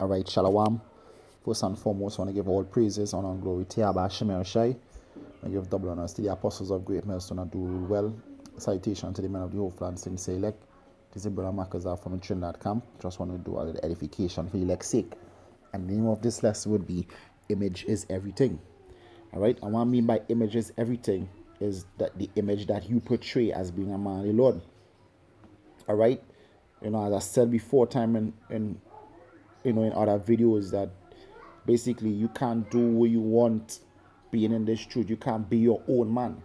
All right, Shalom. First and foremost, I want to give all praises, honor, and glory to Yahweh Shemel Shai. I give double honors to the apostles of great milestone and do well. Citation to the men of the whole France in Select. This is Brother Makazar from the Trinidad camp. Just want to do a little edification for the elect's sake. And the name of this lesson would be Image is Everything. All right, and what I mean by image is everything is that the image that you portray as being a man of the Lord. All right, as I said before, time in other videos, that basically you can't do what you want being in this truth. You can't be your own man.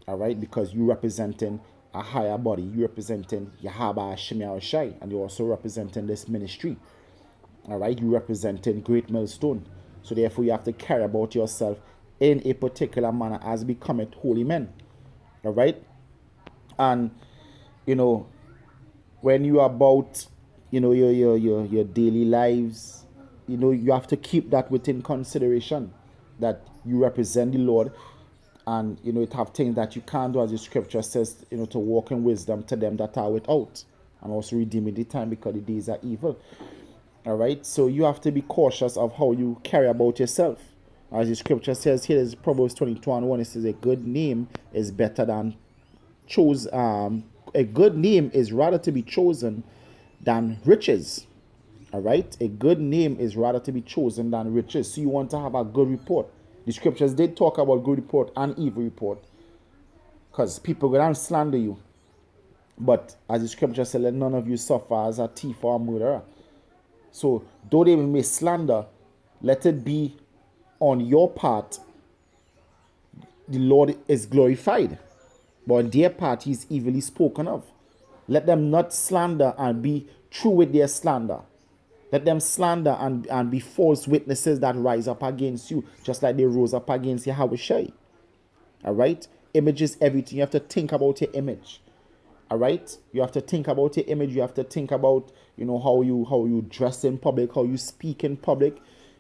All right, because you representing a higher body. You representing Yahweh Shemel Shai, and you're also representing this ministry. All right, you representing Great Millstone. So therefore, you have to care about yourself in a particular manner as becoming holy men. All right, and when you are about your daily lives, you have to keep that within consideration, that you represent the Lord, and it have things that you can't do, as the scripture says, to walk in wisdom to them that are without, and also redeeming the time because the days are evil. All right, so you have to be cautious of how you carry about yourself. As the scripture says here, is Proverbs 22:1. It says a good name is better than a good name is rather to be chosen than riches. All right, a good name is rather to be chosen than riches. So you want to have a good report. The scriptures did talk about good report and evil report, because people go down and slander you. But as the scripture said, let none of you suffer as a thief or a murderer. So though they may slander, let it be on your part the Lord is glorified, but on their part he is evilly spoken of. Let them not slander and be true with their slander. Let them slander and be false witnesses that rise up against you, just like they rose up against Yahweh Shai. All right? Image is everything. You have to think about your image. All right? You have to think about your image. You have to think about, how you dress in public, how you speak in public.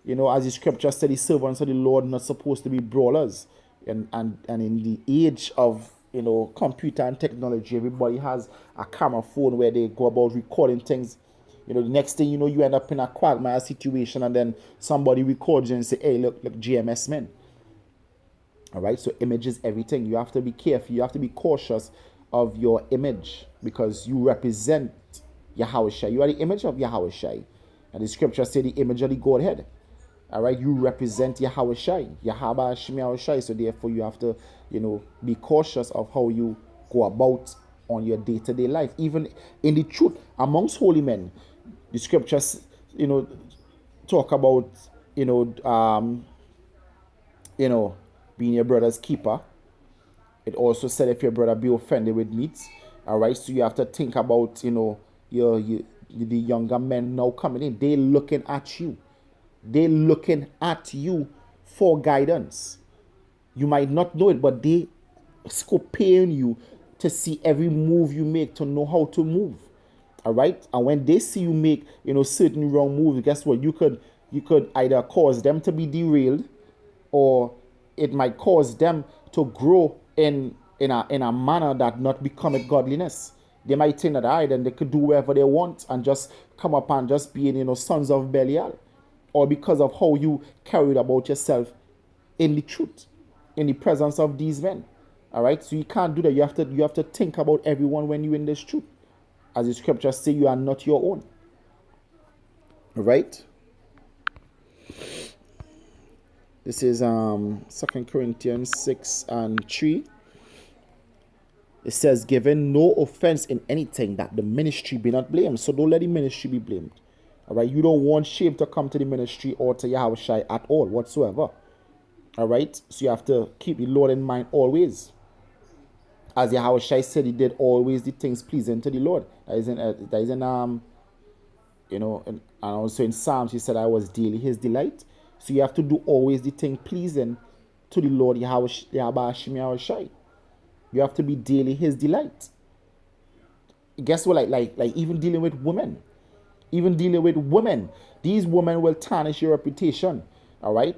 As the scripture said, the servants of the Lord not supposed to be brawlers. And in the age of computer and technology, everybody has a camera phone where they go about recording things. The next thing you end up in a quagmire situation, and then somebody records you and say, hey, look, GMS men. All right, so image is everything. You have to be careful. You have to be cautious of your image, because you represent Yahweh Shai. You are the image of Yahweh Shai. And the scripture say the image of the Godhead. All right, you represent Yahweh Shai, Yahweh Shemel Shai. So therefore, you have to, be cautious of how you go about on your day-to-day life, even in the truth amongst holy men. The scriptures, talk about, being your brother's keeper. It also said if your brother be offended with meat. All right, so you have to think about, the younger men now coming in. They looking at you. They looking at you for guidance. You might not know it, but they scoping you to see every move you make, to know how to move. All right, and when they see you make certain wrong moves, guess what? You could either cause them to be derailed, or it might cause them to grow in a manner that not becometh godliness. They might think that then they could do whatever they want and just come up and just be sons of Belial, or because of how you carried about yourself in the truth, in the presence of these men. All right, so you can't do that. You have to think about everyone when you're in this truth. As the scriptures say, you are not your own. All right. This is 2 Corinthians 6:3. It says, given no offense in anything, that the ministry be not blamed. So don't let the ministry be blamed. All right. You don't want shame to come to the ministry or to Yahweh Shai at all whatsoever. All right. So you have to keep the Lord in mind always. As Yahweh Shai said, he did always the things pleasing to the Lord. That is in and also in Psalms, he said, I was daily his delight. So you have to do always the thing pleasing to the Lord Yahweh Shai. You have to be daily his delight. Guess what? Like even dealing with women. These women will tarnish your reputation. All right.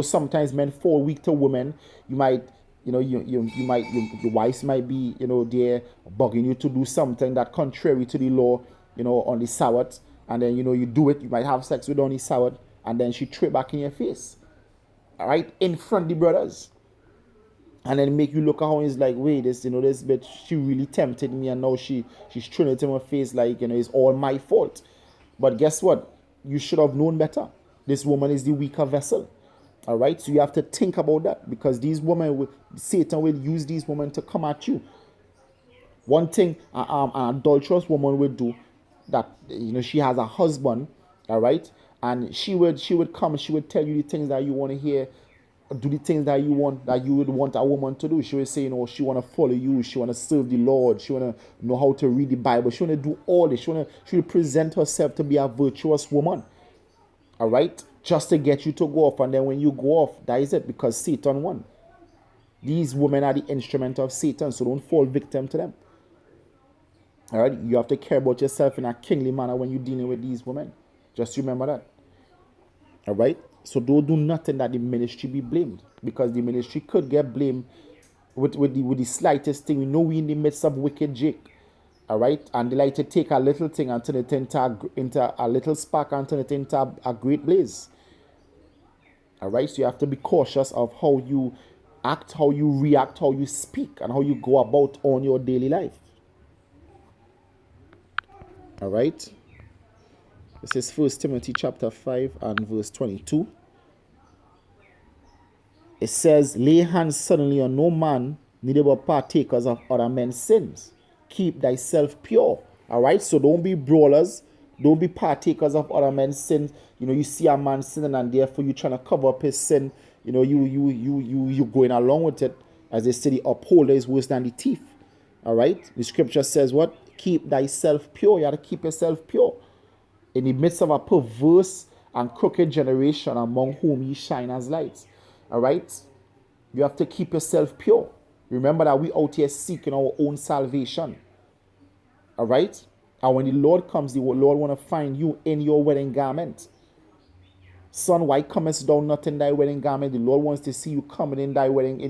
Sometimes men fall weak to women. You might, your wives might be, there bugging you to do something that contrary to the law, on the Sabbath. and then you do it. You might have sex with Donnie Soward, and then she throw it back in your face, all right, in front of the brothers, and then make you look at how it's like, wait, this bitch, she really tempted me, and now she's throwing it in my face like it's all my fault. But guess what? You should have known better. This woman is the weaker vessel. All right, so you have to think about that, because Satan will use these women to come at you. One thing an adulterous woman would do, that she has a husband, all right, and she would come, she would tell you the things that you want to hear, do the things that you would want a woman to do. She would say, she want to follow you, she want to serve the Lord, she want to know how to read the Bible, she want to do all this, she would present herself to be a virtuous woman, all right, just to get you to go off. And then when you go off, that is it, because Satan won. These women are the instrument of Satan, so don't fall victim to them. All right, you have to care about yourself in a kingly manner when you're dealing with these women. Just remember that. All right, so don't do nothing that the ministry be blamed, because the ministry could get blamed with the slightest thing. We know we're in the midst of wicked Jake. All right, and they like to take a little thing and turn it into a little spark and turn it into a great blaze. All right, so you have to be cautious of how you act, how you react, how you speak, and how you go about on your daily life. All right, this is 1 Timothy chapter 5 and verse 22. It says, lay hands suddenly on no man, neither be partakers of other men's sins. Keep thyself pure. All right, so don't be brawlers, don't be partakers of other men's sins. You see a man sinning, and therefore you trying to cover up his sin. You going along with it. As they say, the upholder is worse than the thief. All right, the scripture says what? Keep thyself pure. You have to keep yourself pure in the midst of a perverse and crooked generation, among whom ye shine as lights. All right, you have to keep yourself pure. Remember that we out here seeking our own salvation. All right, and when the Lord comes, the Lord want to find you in your wedding garment. Son, why comest thou not in thy wedding garment? The Lord wants to see you coming in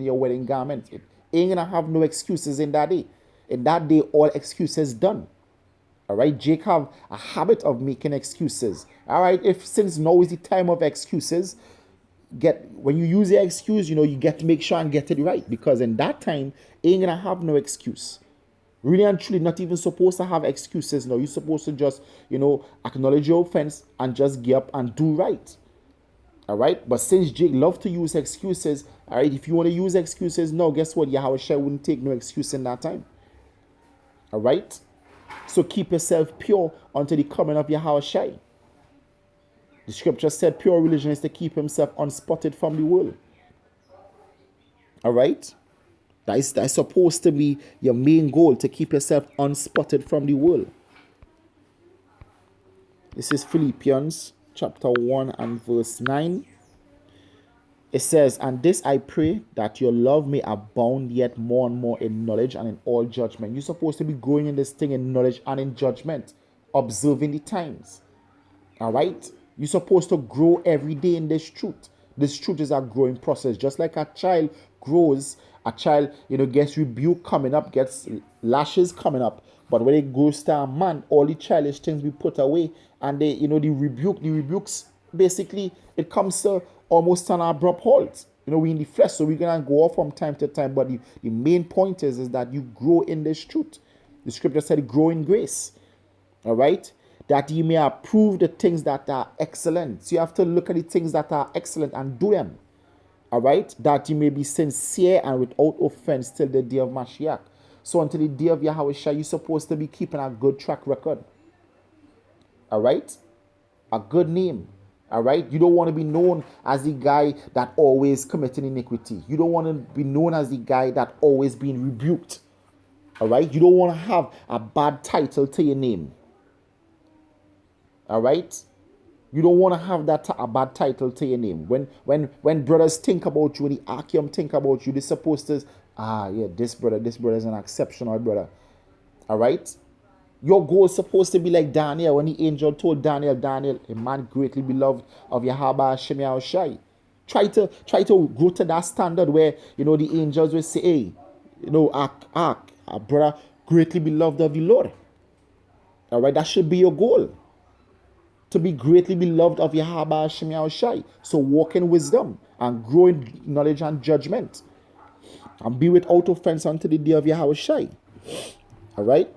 your wedding garment. It ain't gonna have no excuses in that day. In that day, all excuses done. All right, Jake have a habit of making excuses. All right, since now is the time of excuses, when you use the excuse, you get to make sure and get it right, because in that time, ain't gonna have no excuse. Really and truly, not even supposed to have excuses. No, you're supposed to just, acknowledge your offense and just get up and do right. All right, but since Jake loved to use excuses, all right, if you want to use excuses, no, guess what? Yahweh wouldn't take no excuse in that time. All right, so keep yourself pure until the coming of Yahweh. The scripture said pure religion is to keep himself unspotted from the world. All right, that's supposed to be your main goal, to keep yourself unspotted from the world. This is Philippians chapter 1 and verse 9. It says, and this I pray, that your love may abound yet more and more in knowledge and in all judgment. You're supposed to be growing in this thing in knowledge and in judgment, observing the times. All right, you're supposed to grow every day in this truth. This truth is a growing process. Just like a child grows, a child gets rebuke coming up, gets lashes coming up, but when it grows to a man, all the childish things we put away, and the rebukes, basically it comes to almost an abrupt halt. We in the flesh, so we're gonna go off from time to time, but the main point is that you grow in this truth. The scripture said grow in grace. All right, that ye may approve the things that are excellent. So you have to look at the things that are excellent and do them. All right, that you may be sincere and without offense till the day of Mashiach. So until the day of Yahweh, you're supposed to be keeping a good track record. All right, a good name. All right, you don't want to be known as the guy that always committing iniquity. You don't want to be known as the guy that always being rebuked. All right, you don't want to have a bad title to your name. All right, you don't want to have a bad title to your name. When brothers think about you, when the Archeum think about you, they're supposed to, this brother is an exceptional brother. All right. Your goal is supposed to be like Daniel, when the angel told Daniel, a man greatly beloved of Yahweh Hashem Yahushai. Try to grow to that standard where, the angels will say, hey, a brother greatly beloved of the Lord. All right, that should be your goal. to be greatly beloved of Yahweh Hashem Yahushai. So walk in wisdom and grow in knowledge and judgment. And be without offense unto the day of Yahushai. All right?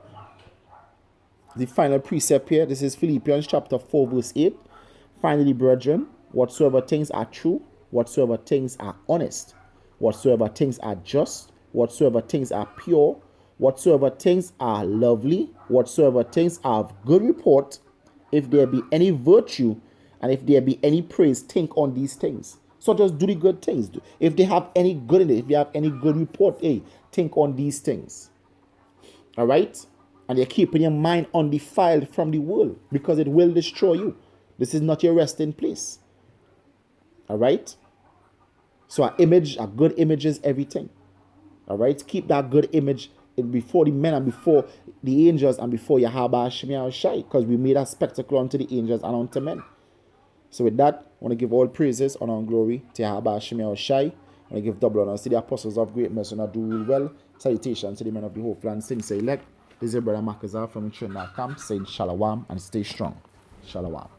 The final precept here, this is Philippians chapter 4 verse 8. Finally, brethren, whatsoever things are true, whatsoever things are honest, whatsoever things are just, whatsoever things are pure, whatsoever things are lovely, whatsoever things are of good report, if there be any virtue, and if there be any praise, think on these things. So just do the good things. If they have any good in it, if you have any good report, hey, think on these things. All right? And you're keeping your mind undefiled from the world, because it will destroy you. This is not your resting place. All right? So a good image is everything. All right? Keep that good image before the men and before the angels and before Yahweh Hashem Yahushai, because we made a spectacle unto the angels and unto men. So with that, I want to give all praises, honor, and glory to Yahweh Hashem Yahushai. I want to give double honor to the apostles of great mercy and do well. Salutations to the men of the whole land, since elect. This is your brother Makazar from the Trinidad camp saying shalom and stay strong. Shalom.